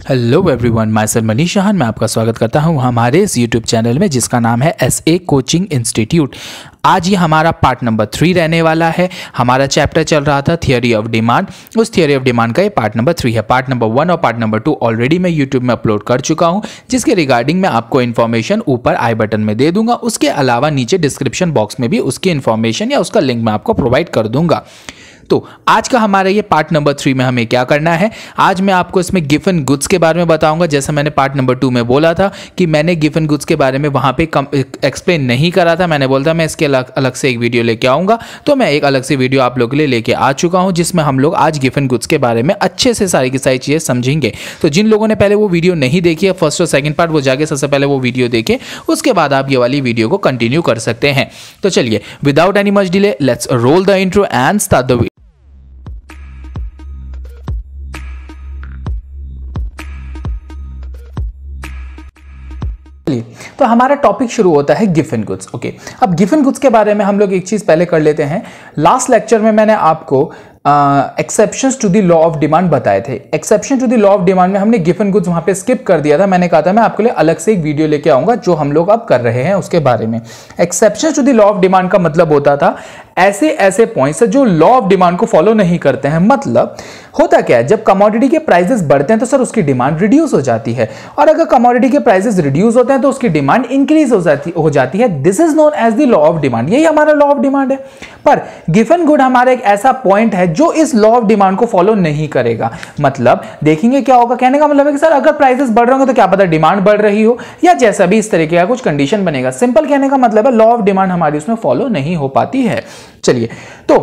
Hello everyone, my self Manish Shahn. मैं आपका स्वागत करता हूं हमारे इस यूट्यूब चैनल में जिसका नाम है SA कोचिंग इंस्टीट्यूट। आज ये हमारा पार्ट नंबर 3 रहने वाला है। हमारा चैप्टर चल रहा था थियोरी ऑफ डिमांड। उस थियोरी ऑफ डिमांड का ये पार्ट नंबर 3 है। पार्ट नंबर 1 और पार्ट नंबर 2 ऑलरेडी मैं यूट्यूब में अपलोड कर चुका हूं, जिसके रिगार्डिंग मैं आपको इन्फॉर्मेशन ऊपर आई बटन में दे दूंगा। उसके अलावा नीचे डिस्क्रिप्शन बॉक्स में भी उसकी इन्फॉर्मेशन या उसका लिंक मैं आपको प्रोवाइड कर दूंगा। तो आज का हमारा ये पार्ट नंबर 3 में हमें क्या करना है, आज मैं आपको इसमें गिवन गुड्स के बारे में बताऊंगा। जैसा मैंने पार्ट नंबर 2 में बोला था कि मैंने गिवन गुड्स के बारे में वहां पे एक्सप्लेन नहीं करा था। मैंने बोला था मैं इसके अलग से एक वीडियो लेके आऊंगा, तो मैं एक अलग से वीडियो आप लोगों के लिए लेके आ चुका हूं, जिसमें हम लोग आज गिवन गुड्स के बारे में अच्छे से सारी की सारी चीजें समझेंगे। तो जिन लोगों ने पहले वो वीडियो नहीं देखी है, फर्स्ट और सेकंड पार्ट, वो जाके सबसे पहले वो वीडियो देखें, उसके बाद आप ये वाली वीडियो को कंटिन्यू कर सकते हैं। तो चलिए, without any much delay, let's roll the intro and start the video. तो हमारा टॉपिक शुरू होता है गिवन गुड्स। ओके, अब गिवन गुड्स के बारे में हम लोग एक चीज पहले कर लेते हैं। लास्ट लेक्चर में मैंने आपको exceptions to the law of demand बताए थे। Exception to the law of demand में हमने गिवन गुड्स वहां पे स्किप कर दिया था। मैंने कहा था मैं आपके लिए अलग से एक वीडियो लेके आऊंगा जो हम लोग अब कर रहे हैं उसके बारे में। Exceptions to the law of demand का मतलब होता था ऐसे ऐसे पॉइंट्स जो लॉ ऑफ डिमांड को फॉलो नहीं करते हैं। मतलब होता क्या है, जब कमोडिटी के प्राइसेस बढ़ते हैं तो सर उसकी डिमांड रिड्यूस हो जाती है, और अगर कमोडिटी के प्राइसेस रिड्यूस होते हैं तो उसकी डिमांड इंक्रीज हो जाती है। This is known as the law of demand. यही हमारा लॉ ऑफ डिमांड है। पर गिवन गुड हमारा एक ऐसा पॉइंट है जो इस लॉ ऑफ डिमांड को फॉलो नहीं करेगा। मतलब देखेंगे क्या होगा, कहने का मतलब है कि सर अगर प्राइसेस बढ़ रहे होंगे तो क्या पता डिमांड बढ़ रही हो, या जैसा भी इस तरीके का कुछ कंडीशन बनेगा। सिंपल कहने का मतलब है लॉ ऑफ डिमांड हमारी उसमें फॉलो नहीं हो पाती है। चलिए, तो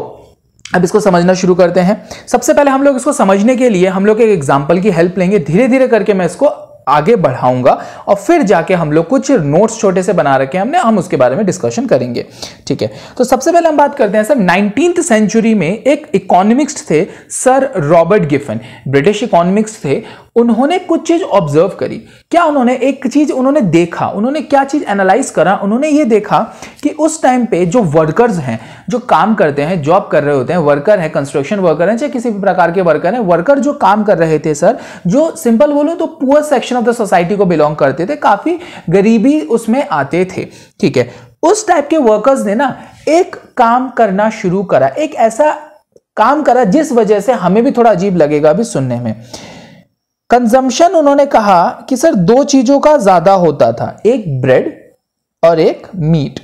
अब इसको समझना शुरू करते हैं। सबसे पहले हम लोग इसको समझने के लिए हम लोग एक एग्जांपल की हेल्प लेंगे। धीरे धीरे करके मैं इसको आगे बढ़ाऊंगा और फिर जाके हम लोग कुछ नोट्स छोटे से बना रखे हैं हमने, हम उसके बारे में डिस्कशन करेंगे। ठीक है, तो सबसे पहले हम बात करते हैं सर 19th सेंचुरी में एक इकोनॉमिस्ट थे sir Robert Giffen, British economist थे। उन्होंने कुछ चीज ऑब्जर्व करी। क्या उन्होंने एक चीज उन्होंने देखा, उन्होंने क्या चीज एनालाइज करा, उन्होंने ये देखा कि उस टाइम पे जो वर्कर्स हैं, जो काम करते हैं, जॉब कर रहे होते हैं, वर्कर है, कंस्ट्रक्शन वर्कर है, चाहे किसी भी प्रकार के वर्कर हैं, वर्कर जो काम कर रहे थे सर, जो सिंपल बोलो तो poor section of the society को बिलोंग करते थे, काफी गरीबी उसमें आते थे। ठीक है, उस टाइप के वर्कर्स ने ना एक काम करना शुरू करा, एक ऐसा काम करा जिस वजह से हमें भी थोड़ा अजीब लगेगा अभी सुनने में। कंजम्पशन उन्होंने कहा कि सर दो चीजों का ज्यादा होता था, एक ब्रेड और एक मीट।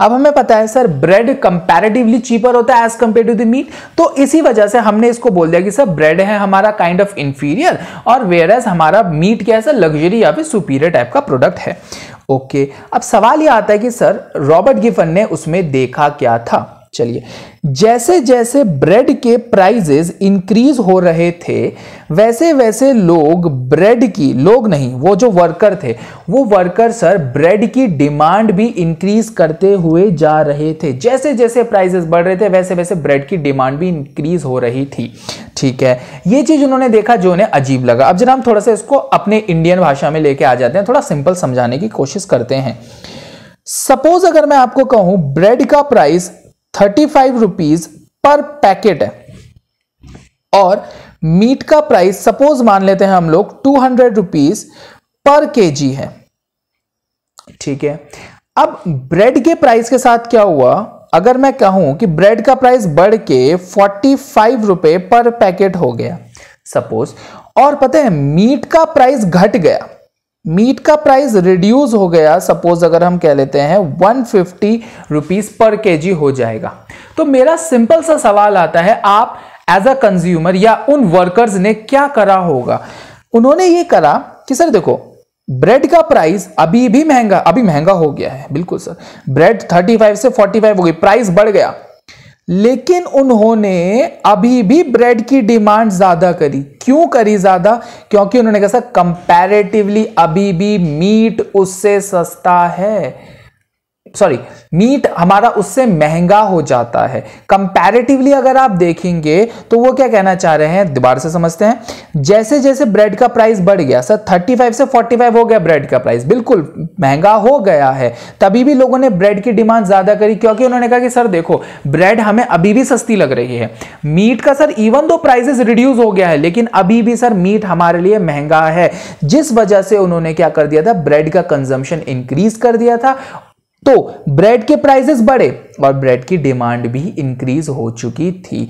अब हमें पता है सर ब्रेड कंपैरेटिवली चीपर होता है as compare to the meat, तो इसी वजह से हमने इसको बोल दिया कि सर ब्रेड है हमारा काइंड ऑफ इंफीरियर, और वेयर एज हमारा मीट क्या है सर लग्जरी या फिर सुपीरियर टाइप का प्रोडक्ट है। ओके, अब सवाल यह आता है कि सर रॉबर्ट गिफन ने उसमें देखा क्या था। चलिए, जैसे जैसे ब्रेड के प्राइसेस इंक्रीज हो रहे थे वैसे वैसे लोग ब्रेड की, लोग नहीं वो जो वर्कर थे, वो वर्कर सर ब्रेड की डिमांड भी इंक्रीज करते हुए जा रहे थे। जैसे जैसे प्राइसेस बढ़ रहे थे वैसे वैसे ब्रेड की डिमांड भी इंक्रीज हो रही थी। ठीक है, ये चीज उन्होंने देखा जो उन्हें अजीब लगा। अब जरा हम थोड़ा सा इसको अपने इंडियन भाषा में लेके आ जाते हैं, थोड़ा सिंपल समझाने की कोशिश करते हैं। सपोज अगर मैं आपको कहूं ब्रेड का प्राइस 35 रुपीज पर पैकेट है और मीट का प्राइस सपोज मान लेते हैं हम लोग 200 रुपीज पर केजी है। ठीक है, अब ब्रेड के प्राइस के साथ क्या हुआ, अगर मैं कहूं कि ब्रेड का प्राइस बढ़ के 45 रुपए पर पैकेट हो गया सपोज, और पता है मीट का प्राइस घट गया, मीट का प्राइस रिड्यूस हो गया, सपोज अगर हम कह लेते हैं 150 रुपीज पर केजी हो जाएगा। तो मेरा सिंपल सा सवाल आता है, आप एज अ कंज्यूमर या उन वर्कर्स ने क्या करा होगा। उन्होंने ये करा कि सर देखो ब्रेड का प्राइस अभी महंगा हो गया है, बिल्कुल सर, ब्रेड 35 से 45 हो गई, प्राइस बढ़ गया, लेकिन उन्होंने अभी भी ब्रेड की डिमांड ज्यादा करी। क्यों करी ज्यादा? क्योंकि उन्होंने कहा कंपैरेटिवली अभी भी मीट उससे सस्ता है। सॉरी मीट हमारा उससे महंगा हो जाता है कंपैरेटिवली। अगर आप देखेंगे तो वो क्या कहना चाह रहे हैं, दोबारा से समझते हैं। जैसे जैसे ब्रेड का प्राइस बढ़ गया, सर 35 से 45 हो गया ब्रेड का प्राइस, बिल्कुल महंगा हो गया है, तभी भी लोगों ने ब्रेड की डिमांड ज्यादा करी, क्योंकि उन्होंने कहा कि सर देखो ब्रेड हमें अभी भी सस्ती लग रही है। मीट का sir even though prices reduce हो गया है, लेकिन अभी भी सर मीट हमारे लिए महंगा है, जिस वजह से उन्होंने क्या कर दिया था, ब्रेड का कंजम्पशन इंक्रीज कर दिया था। तो ब्रेड के प्राइसेस बढ़े और ब्रेड की डिमांड भी इंक्रीज हो चुकी थी।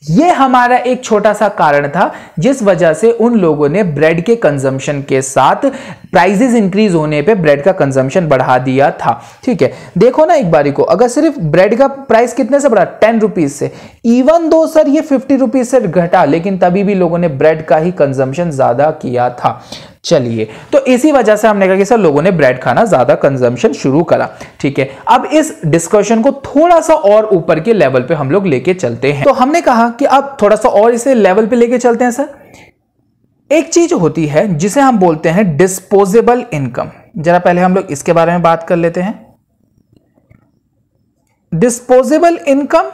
यह हमारा एक छोटा सा कारण था जिस वजह से उन लोगों ने ब्रेड के कंजम्पशन के साथ प्राइसेस इंक्रीज होने पे ब्रेड का कंजम्पशन बढ़ा दिया था। ठीक है, देखो ना एक बारी को, अगर सिर्फ ब्रेड का प्राइस कितने से बढ़ा, 10 रुपीज से, इवन दो सर ये 50 रुपीज से घटा, लेकिन तभी भी लोगों ने ब्रेड का ही कंजम्पशन ज्यादा किया था। चलिए, तो इसी वजह से हमने कहा कि सर लोगों ने ब्रेड खाना ज्यादा कंजम्पशन शुरू करा। ठीक है, अब इस डिस्कशन को थोड़ा सा और ऊपर के लेवल पे हम लोग लेके चलते हैं। तो हमने कहा कि अब थोड़ा सा और इसे लेवल पे लेके चलते हैं। सर एक चीज होती है जिसे हम बोलते हैं डिस्पोजेबल इनकम। जरा पहले हम लोग इसके बारे में बात कर लेते हैं। डिस्पोजेबल इनकम,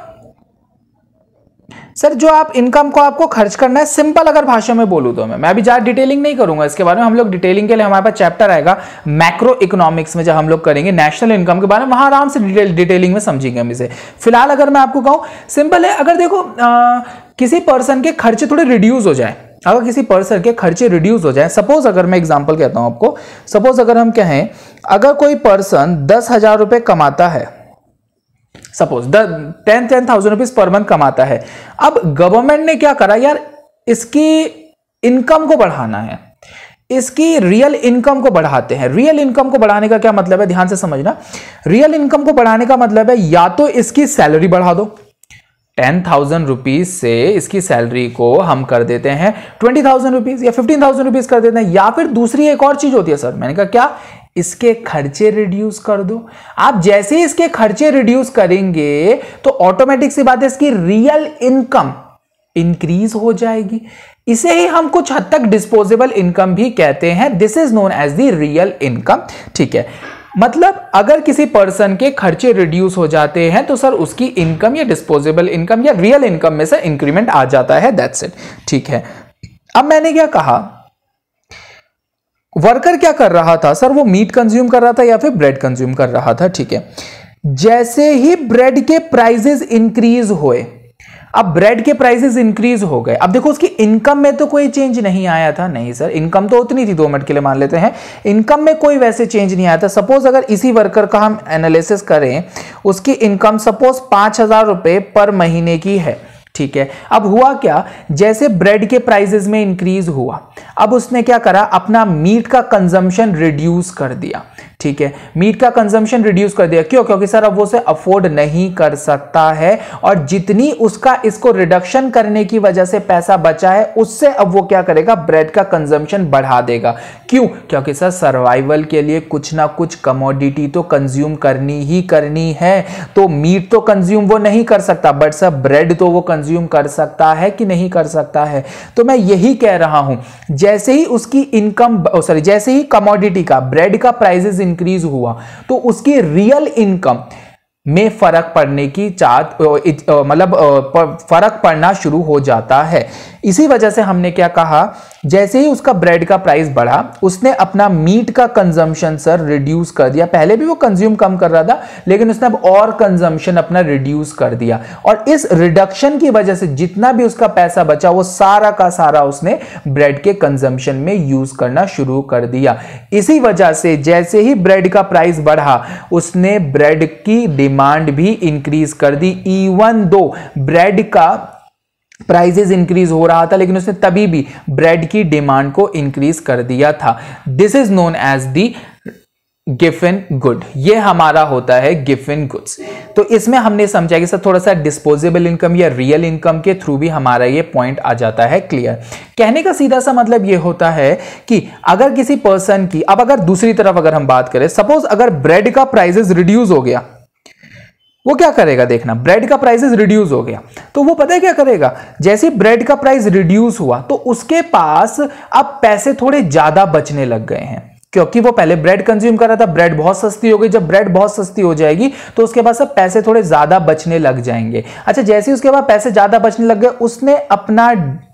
सर जो आप इनकम को आपको खर्च करना है, सिंपल अगर भाषा में बोलूं तो मैं अभी ज्यादा डिटेलिंग नहीं करूंगा इसके बारे में। हम लोग डिटेलिंग के लिए हमारे पास चैप्टर आएगा मैक्रो इकोनॉमिक्स में, जब हम लोग करेंगे नेशनल इनकम के बारे में, वहां आराम से डिटेलिंग में समझेंगे हम इसे। फिलहाल अगर मैं आपको कहूं, सिंपल है, अगर देखो किसी पर्सन के खर्चे थोड़े रिड्यूस हो जाए, अगर किसी पर्सन के खर्चे रिड्यूस हो जाए, सपोज अगर मैं एग्जांपल कहता हूं आपको, सपोज अगर हम कहें अगर कोई पर्सन 10,000 रुपए कमाता है, सपोज 10,000 रुपीज पर मंथ कमाता है। अब गवर्नमेंट ने क्या करा यार, इसकी इनकम को बढ़ाना है, इसकी रियल इनकम को बढ़ाते हैं। रियल इनकम को बढ़ाने का क्या मतलब है, ध्यान से समझना। रियल इनकम को बढ़ाने का मतलब है या तो इसकी सैलरी बढ़ा दो, 10,000 रुपीज से इसकी सैलरी को हम कर देते हैं 20,000 रुपीज या 15,000 रुपीज कर देते हैं, या फिर दूसरी एक और चीज होती है सर, मैंने कहा क्या, इसके खर्चे रिड्यूस कर दो। आप जैसे ही इसके खर्चे रिड्यूस करेंगे तो ऑटोमेटिक सी बात है इसकी रियल इनकम इंक्रीज हो जाएगी। इसे ही हम कुछ हद तक डिस्पोजेबल इनकम भी कहते हैं। This is known as the real income. ठीक है, मतलब अगर किसी पर्सन के खर्चे रिड्यूस हो जाते हैं तो सर उसकी इनकम या डिस्पोजेबल इनकम या रियल इनकम में से इंक्रीमेंट आ जाता है, दैट्स इट। ठीक है, अब मैंने क्या कहा, वर्कर क्या कर रहा था सर, वो मीट कंज्यूम कर रहा था या फिर ब्रेड कंज्यूम कर रहा था। ठीक है, जैसे ही ब्रेड के प्राइसेस इंक्रीज हुए, अब ब्रेड के प्राइसेस इंक्रीज हो गए, अब देखो उसकी इनकम में तो कोई चेंज नहीं आया था, नहीं सर इनकम तो उतनी थी, 2 मिनट के लिए मान लेते हैं, इनकम में कोई वैसे चेंज नहीं आया था। सपोज अगर इसी वर्कर का हम एनालिसिस करें, उसकी इनकम सपोज 5,000 रुपए पर महीने की है। ठीक है, अब हुआ क्या, जैसे ब्रेड के प्राइसेस में इंक्रीज हुआ, अब उसने क्या करा, अपना मीट का कंजम्पशन रिड्यूस कर दिया। ठीक है, मीट का कंजम्पशन रिड्यूस कर दिया, क्यों, क्योंकि सर अब वो उसे अफोर्ड नहीं कर सकता है, और जितनी उसका इसको रिडक्शन करने की वजह से पैसा बचा है, उससे अब वो क्या करेगा, ब्रेड का कंजम्पशन बढ़ा देगा। क्यों, क्योंकि सर सर्वाइवल के लिए कुछ ना कुछ कमोडिटी तो कंज्यूम करनी ही करनी है। तो मीट तो कंज्यूम वो नहीं कर सकता, बट सर ब्रेड तो वो कंज्यूम कर सकता है कि नहीं कर सकता है। तो मैं यही कह रहा हूं, जैसे ही उसकी इनकम, सॉरी जैसे ही कमोडिटी का, ब्रेड का प्राइसेस इंक्रीज हुआ, तो उसकी रियल इनकम में फर्क पड़ने की मतलब फर्क पड़ना शुरू हो जाता है। इसी वजह से हमने क्या कहा, जैसे ही उसका ब्रेड का प्राइस बढ़ा, उसने अपना मीट का कंजम्पशन सर रिड्यूस कर दिया। पहले भी वो कंज्यूम कम कर रहा था, लेकिन उसने अब और कंजम्पशन अपना रिड्यूस कर दिया, और इस रिडक्शन की वजह से जितना भी उसका पैसा बचा, वो सारा का सारा उसने ब्रेड के कंजम्पशन में यूज करना शुरू कर दिया। इसी वजह से जैसे ही ब्रेड का प्राइस बढ़ा, उसने ब्रेड की डिमांड भी इंक्रीज कर दी। इवन दो ब्रेड का प्राइसेस इंक्रीज हो रहा था, लेकिन उसने तभी भी ब्रेड की डिमांड को इंक्रीज कर दिया था। This is known as the गिवन गुड। ये हमारा होता है गिवन गुड्स। तो इसमें हमने समझा कि सर थोड़ा सा डिस्पोजेबल इनकम या रियल इनकम के थ्रू भी हमारा ये पॉइंट आ जाता है क्लियर। कहने का सीधा सा मतलब ये होता है कि अगर किसी पर्सन की, अब अगर दूसरी तरफ अगर हम बात करें, सपोज अगर ब्रेड का प्राइसेस रिड्यूस हो गया, वो क्या करेगा, देखना, ब्रेड का प्राइसेस रिड्यूस हो गया तो वो पता है क्या करेगा, जैसे ब्रेड का प्राइस रिड्यूस हुआ तो उसके पास अब पैसे थोड़े ज्यादा बचने लग गए हैं। क्योंकि वो पहले ब्रेड कंज्यूम कर रहा था, ब्रेड बहुत सस्ती हो गई। जब ब्रेड बहुत सस्ती हो जाएगी तो उसके बाद सब पैसे थोड़े ज्यादा बचने लग जाएंगे। अच्छा, जैसे ही उसके बाद पैसे ज्यादा बचने लग गए, उसने अपना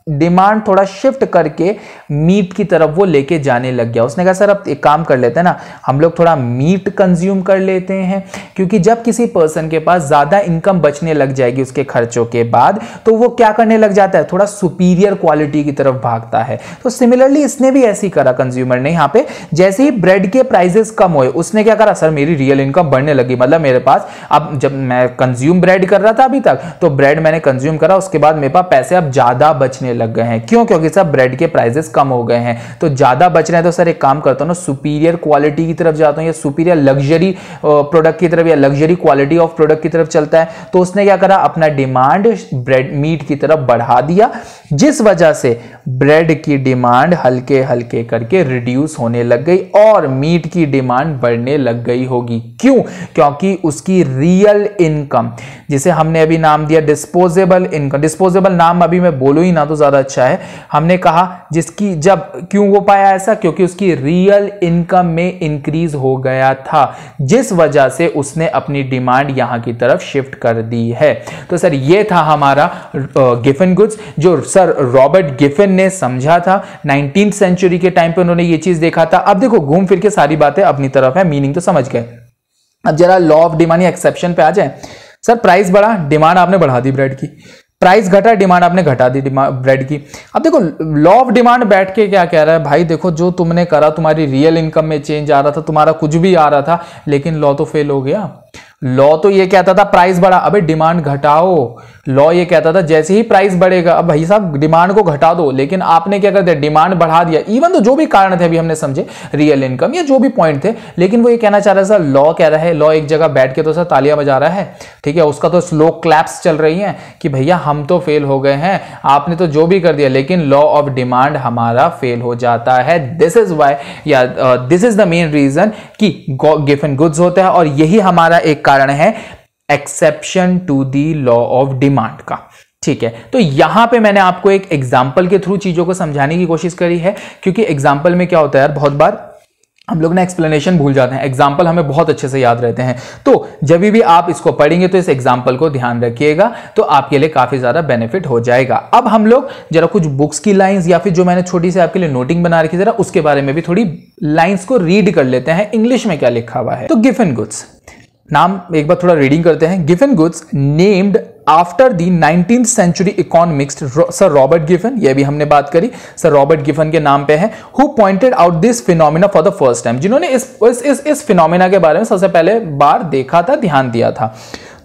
डिमांड थोड़ा शिफ्ट करके मीट की तरफ वो लेके जाने लग गया। उसने कहा सर अब एक काम कर लेते हैं ना, हम लोग थोड़ा मीट कंज्यूम कर लेते हैं, क्योंकि जब किसी पर्सन के पास ज्यादा इनकम बचने लग जाएगी उसके खर्चों के बाद, तो वो क्या करने लग जाता है, थोड़ा सुपीरियर क्वालिटी की तरफ भागता है। तो सिमिलरली इसने भी ऐसी करा कंज्यूमर ने। यहाँ पे जैसे ही ब्रेड के प्राइसेस कम हुए, उसने क्या करा, सर मेरी रियल इनकम बढ़ने लगी, मतलब मेरे पास अब, जब मैं कंज्यूम ब्रेड कर रहा था अभी तक, तो ब्रेड मैंने कंज्यूम करा, उसके बाद मेरे पास पैसे अब ज्यादा बचने लग गए हैं। क्यों? क्योंकि सब ब्रेड के प्राइसेस कम हो गए हैं, तो ज्यादा बच रहे हैं। तो सर एक काम करता हूं ना, सुपीरियर क्वालिटी की तरफ जाता हूं, या सुपीरियर लग्जरी प्रोडक्ट की तरफ, या लग्जरी क्वालिटी ऑफ प्रोडक्ट की तरफ चलता है। तो उसने क्या करा, अपना डिमांड ब्रेड मीट की तरफ बढ़ा दिया, जिस वजह से ब्रेड की डिमांड हल्के हल्के करके रिड्यूस होने लग गई और मीट की डिमांड बढ़ने लग गई होगी। क्यों? क्योंकि उसकी रियल इनकम, जिसे हमने अभी नाम दिया डिस्पोजेबल इनकम, डिस्पोजेबल नाम अभी मैं बोलूं ही ना तो ज्यादा अच्छा है, हमने कहा जिसकी, जब क्यों वो पाया ऐसा, क्योंकि उसकी रियल इनकम में इंक्रीज हो गया था, जिस वजह से उसने अपनी डिमांड यहां की तरफ शिफ्ट कर दी है। तो सर ये था हमारा गिफन गुड्स, जो सर रॉबर्ट गिफन ने समझा था 19th सेंचुरी के टाइम पे, उन्होंने ये चीज देखा था। अब देखो घूम फिर के सारी बातें अपनी तरफ है, मीनिंग तो समझ गए। अब जरा लॉ ऑफ डिमांड या एक्सेप्शन पे आ जाए। सर प्राइस बढ़ा, डिमांड आपने बढ़ा दी ब्रेड की, प्राइस घटा, डिमांड आपने घटा दी ब्रेड की। अब देखो लॉ ऑफ डिमांड बैठ के क्या कह रहा है, भाई देखो जो तुमने करा, तुम्हारी रियल इनकम में चेंज आ रहा था, तुम्हारा कुछ भी आ रहा था, लेकिन लॉ तो फेल हो गया। लॉ तो ये कहता था प्राइस बढ़ा, अबे डिमांड घटाओ। लॉ ये कहता था जैसे ही प्राइस बढ़ेगा, अब भाई साहब डिमांड को घटा दो, लेकिन आपने क्या कर दिया, डिमांड बढ़ा दिया। इवन तो जो भी कारण थे अभी हमने समझे, रियल इनकम या जो भी पॉइंट थे, लेकिन वो ये कहना चाह रहा है, सर लॉ कह रहा है, लॉ एक जगह बैठ के तो सर तालियां बजा रहा है, ठीक है, उसका तो स्लो क्लैप्स चल रही हैं कि भैया हम तो फेल हो गए हैं, आपने तो जो भी कर दिया, लेकिन लॉ ऑफ डिमांड हमारा फेल हो जाता है। दिस इज वाई, या this is the main reason कि गिवन गुड्स होता है, और यही हमारा एक कारण है exception to the law of demand का। ठीक है, तो यहां पे मैंने आपको एक एग्जांपल के थ्रू चीजों को समझाने की कोशिश करी है, क्योंकि एग्जांपल में क्या होता है यार, बहुत बार हम लोग ना एक्सप्लेनेशन भूल जाते हैं, एग्जाम्पल हमें बहुत अच्छे से याद रहते हैं। तो जब भी आप इसको पढ़ेंगे तो इस एग्जाम्पल को ध्यान रखिएगा, तो आपके लिए काफी ज्यादा बेनिफिट हो जाएगा। अब हम लोग जरा कुछ बुक्स की लाइंस, या फिर जो मैंने छोटी सी आपके लिए नोटिंग बना रखी, जरा उसके बारे में भी थोड़ी लाइंस को रीड कर लेते हैं, इंग्लिश में क्या लिखा हुआ है। तो गिवन गुड्स, नाम एक बार थोड़ा रीडिंग करते हैं। गिवन goods named after the 19th century economist sir Robert Giffen, ये भी हमने बात करी, सर रॉबर्ट गिफन के नाम पे है, who pointed out this phenomena for the first time, जिन्होंने इस फिनोमिना के बारे में सबसे पहले बार देखा था, ध्यान दिया था।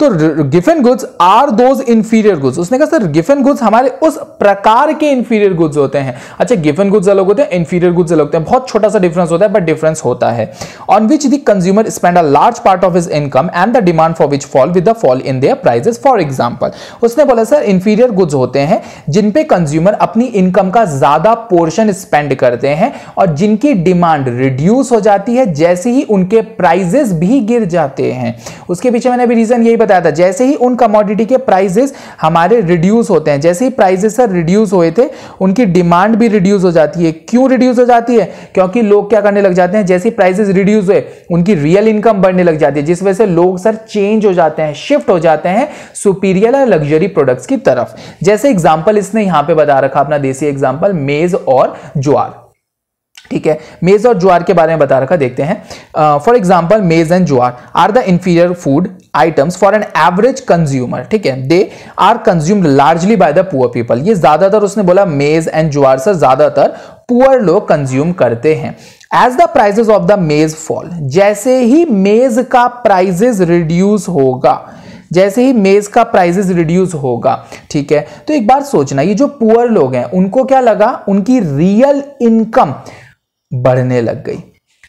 तो गिवन goods are those inferior goods, उसने कहा सर गिवन गुड्स हमारे उस प्रकार के इंफीरियर गुड्स होते हैं। अच्छा, गिवन गुड्स अलग होते हैं, इंफीरियर गुड्स अलग होते हैं, बहुत छोटा सा डिफरेंस होता है, बट डिफरेंस होता है। On which the consumer spend a large part of his income and the demand for which fall with the fall in their prices. For example, उसने बोला सर इंफीरियर गुड्स होते हैं जिन पे consumer अपनी income का ज्यादा पोर्शन स्पेंड करते हैं और जिनकी डिमांड रिड्यूस हो जाती है जैसे ही उनके प्राइसेस भी गिर जाते हैं। उसके पीछे मैंने अभी रीजन यही बताया था, जैसे ही उन कमोडिटी के प्राइसेस हमारे रिड्यूस होते हैं, जैसे ही प्राइसेस सर रिड्यूस हुए थे, उनकी डिमांड भी रिड्यूस हो जाती है। क्यों रिड्यूस हो जाती है? क्योंकि लोग क्या करने लग जाते हैं, जैसे ही प्राइसेस रिड्यूस हुए उनकी रियल इनकम बढ़ने लग जाती है, जिस वजह से लोग सर चेंज हो जाते हैं, शिफ्ट हो जाते हैं सुपीरियर या लग्जरी प्रोडक्ट्स की तरफ। जैसे एग्जांपल इसने यहां पे बता रखा, अपना देसी एग्जांपल मेज और ज्वार। ठीक है, मेज और ज्वार के बारे में बता रखा, देखते हैं। For example maize and jowar are the inferior food items for an average consumer. ठीक है, they are consumed largely by the poor people. ये ज्यादातर, उसने बोला मेज एंड ज्वार से ज्यादातर पुअर लोग कंज्यूम करते हैं। As the prices of the maize fall, जैसे ही मेज का प्राइसेस रिड्यूस होगा, जैसे ही मेज का प्राइसेस रिड्यूस होगा, ठीक है, तो एक बार सोचना, ये जो पुअर लोग हैं उनको क्या लगा, उनकी रियल इनकम बढ़ने लग गई।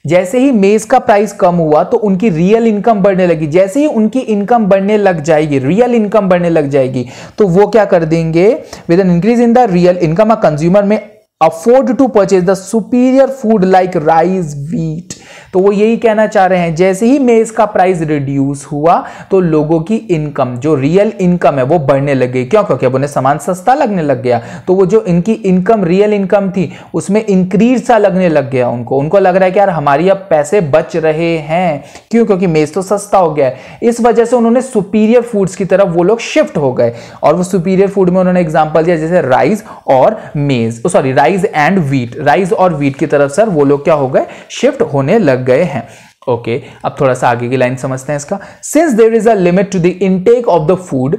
जैसे ही मेज का प्राइस कम हुआ तो उनकी रियल इनकम बढ़ने लगी। जैसे ही उनकी इनकम बढ़ने लग जाएगी, रियल इनकम बढ़ने लग जाएगी, तो वो क्या कर देंगे, with an increase in the real income a consumer में afford to purchase the superior food like rice, wheat, तो वो यही कहना चाह रहे हैं, जैसे ही मेज का प्राइस रिड्यूस हुआ तो लोगों की इनकम, जो रियल इनकम है वो बढ़ने लग गई। क्यों? क्योंकि अब उन्हें सामान सस्ता लगने लग गया, तो वो जो इनकी इनकम, रियल इनकम थी, उसमें इंक्रीज सा लगने लग गया। उनको लग रहा है कि यार हमारी अब पैसे बच रहे हैं। क्यों? क्योंकि मेज तो सस्ता हो गया है। इस वजह से उन्होंने सुपीरियर फूड्स की तरफ वो लोग शिफ्ट हो गए, और वो सुपीरियर फूड में उन्होंने एग्जांपल दिया जैसे राइस और मेज, sorry rice and wheat, rice और व्हीट की तरफ सर वो लोग क्या हो गए, शिफ्ट होने लग गए हैं। ओके, अब थोड़ा सा आगे की लाइन समझते हैं इसका। Since there is a limit to the intake of the food,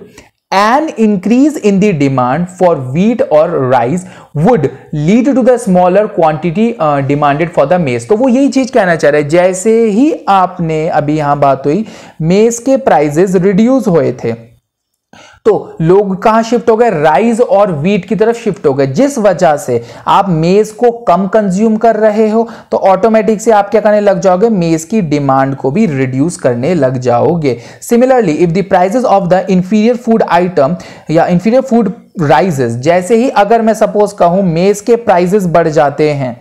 an increase in the demand for wheat or rice would lead to the smaller quantity demanded for the maize। तो वो यही चीज कहना चाह रहे हैं, जैसे ही आपने अभी यहां बात हुई मेज के प्राइसेस रिड्यूस हुए थे तो लोग कहां शिफ्ट हो गए, राइस और व्हीट की तरफ शिफ्ट हो गए। जिस वजह से आप मेज को कम कंज्यूम कर रहे हो तो ऑटोमेटिक से आप क्या करने लग जाओगे, मेज की डिमांड को भी रिड्यूस करने लग जाओगे। Similarly if the prices of the inferior food item या इंफीरियर फूड राइजेस, जैसे ही अगर मैं सपोज कहूं मेज के प्राइसेस बढ़ जाते हैं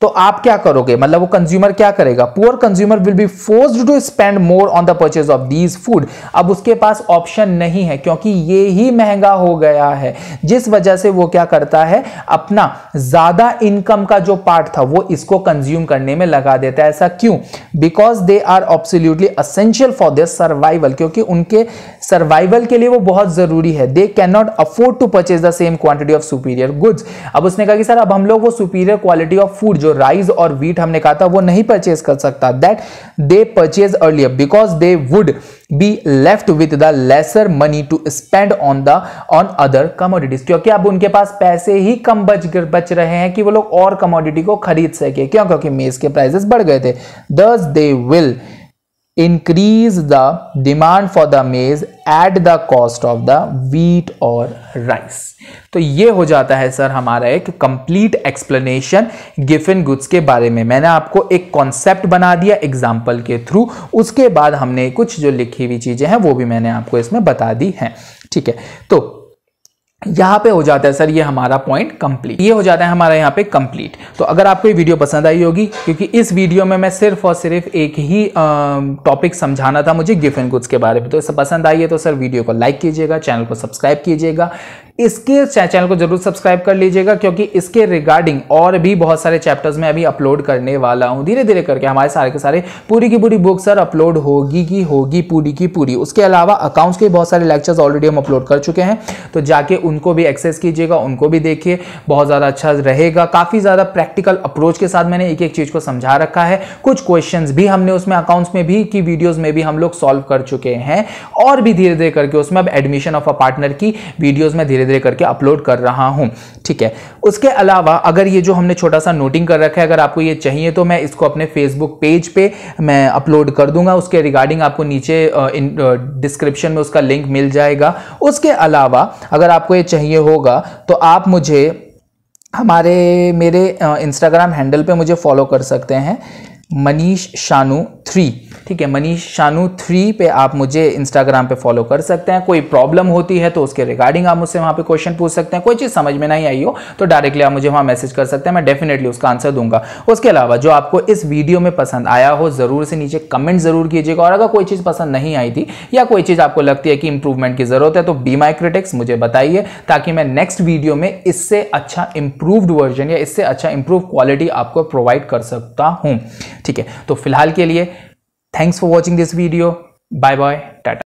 तो आप क्या करोगे, मतलब वो कंज्यूमर क्या करेगा, poor consumer will be forced to spend more on the purchase of these food. अब उसके पास ऑप्शन नहीं है क्योंकि ये ही महंगा हो गया है, जिस वजह से वो क्या करता है, अपना ज्यादा इनकम का जो पार्ट था वो इसको कंज्यूम करने में लगा देता है। ऐसा क्यों? Because they are absolutely essential for their survival, क्योंकि उनके सर्वाइवल के लिए वो बहुत जरूरी है। They can not afford to purchase the same quantity of superior goods. अब उसने कहा कि सर अब हम लोग वो सुपीरियर क्वालिटी ऑफ फूड जो राइस और व्हीट हमने कहा था वो नहीं परचेज कर सकता, that they purchase earlier because they would be left with the lesser money to spend on other commodities, क्योंकि अब उनके पास पैसे ही कम बच रहे हैं कि वो लोग और कमोडिटी को खरीद सके। क्यों? क्योंकि मेज के प्राइसेस बढ़ गए थे। दस they will increase the demand for the maize at the cost of the wheat or rice। तो ये हो जाता है सर हमारा एक कंप्लीट एक्सप्लेनेशन गिवन गुड्स के बारे में। मैंने आपको एक कॉन्सेप्ट बना दिया एग्जांपल के थ्रू, उसके बाद हमने कुछ जो लिखी हुई चीजें हैं वो भी मैंने आपको इसमें बता दी हैं। ठीक है, तो यहां पे हो जाता है सर ये हमारा पॉइंट कंप्लीट, ये हो जाता है हमारा यहाँ पे कंप्लीट। तो अगर आपको ये वीडियो पसंद आई होगी, क्योंकि इस वीडियो में मैं सिर्फ और सिर्फ एक ही टॉपिक समझाना था मुझे गिवन गुड्स के बारे में, तो इसे पसंद आई है तो सर वीडियो को लाइक कीजिएगा, चैनल को सब्सक्राइब कीजिएगा, इसके चैनल को जरूर सब्सक्राइब कर लीजिएगा क्योंकि इसके रिगार्डिंग और भी बहुत सारे चैप्टर्स में अभी अपलोड करने वाला हूं। धीरे धीरे करके हमारे सारे के सारे पूरी की पूरी बुक सर अपलोड होगी पूरी की पूरी। उसके अलावा अकाउंट्स के बहुत सारे लेक्चर्स ऑलरेडी हम अपलोड कर चुके हैं, तो जाके उनको भी एक्सेस कीजिएगा, उनको भी देखिए, बहुत ज्यादा अच्छा रहेगा। काफी ज्यादा प्रैक्टिकल अप्रोच के साथ मैंने एक एक चीज को समझा रखा है। कुछ क्वेश्चंस भी हमने उसमें अकाउंट्स में भी की वीडियोस में भी हम लोग सॉल्व कर चुके हैं, और भी धीरे धीरे करके उसमें अब एडमिशन ऑफ अ पार्टनर की वीडियोस में धीरे धीरे करके अपलोड कर रहा हूं। ठीक है, उसके अलावा अगर ये जो हमने छोटा सा नोटिंग कर रखा है, अगर आपको ये चाहिए तो मैं इसको अपने फेसबुक पेज पे मैं अपलोड कर दूंगा, उसके रिगार्डिंग आपको नीचे डिस्क्रिप्शन में उसका लिंक मिल जाएगा। उसके अलावा अगर आपको ये चाहिए होगा तो आप मुझे मेरे इंस्टाग्राम हैंडल पे मुझे फॉलो कर सकते हैं, मनीष शानू 3। ठीक है, मनीष शानू 3 पे आप मुझे इंस्टाग्राम पे फॉलो कर सकते हैं। कोई प्रॉब्लम होती है तो उसके रिगार्डिंग आप मुझसे वहां पे क्वेश्चन पूछ सकते हैं। कोई चीज समझ में नहीं आई हो तो डायरेक्टली आप मुझे वहां मैसेज कर सकते हैं, मैं डेफिनेटली उसका आंसर दूंगा। उसके अलावा जो आपको इस वीडियो में पसंद आया हो जरूर से नीचे कमेंट जरूर कीजिएगा, और अगर कोई चीज पसंद नहीं आई थी या कोई चीज आपको लगती है कि इंप्रूवमेंट की जरूरत है तो बी माई क्रिटिक्स मुझे बताइए, ताकि मैं नेक्स्ट वीडियो में इससे अच्छा इंप्रूव्ड वर्जन या इससे अच्छा इंप्रूव क्वालिटी आपको प्रोवाइड कर सकता हूं। ठीक है, तो फिलहाल के लिए thanks for watching this video, bye bye, Tata.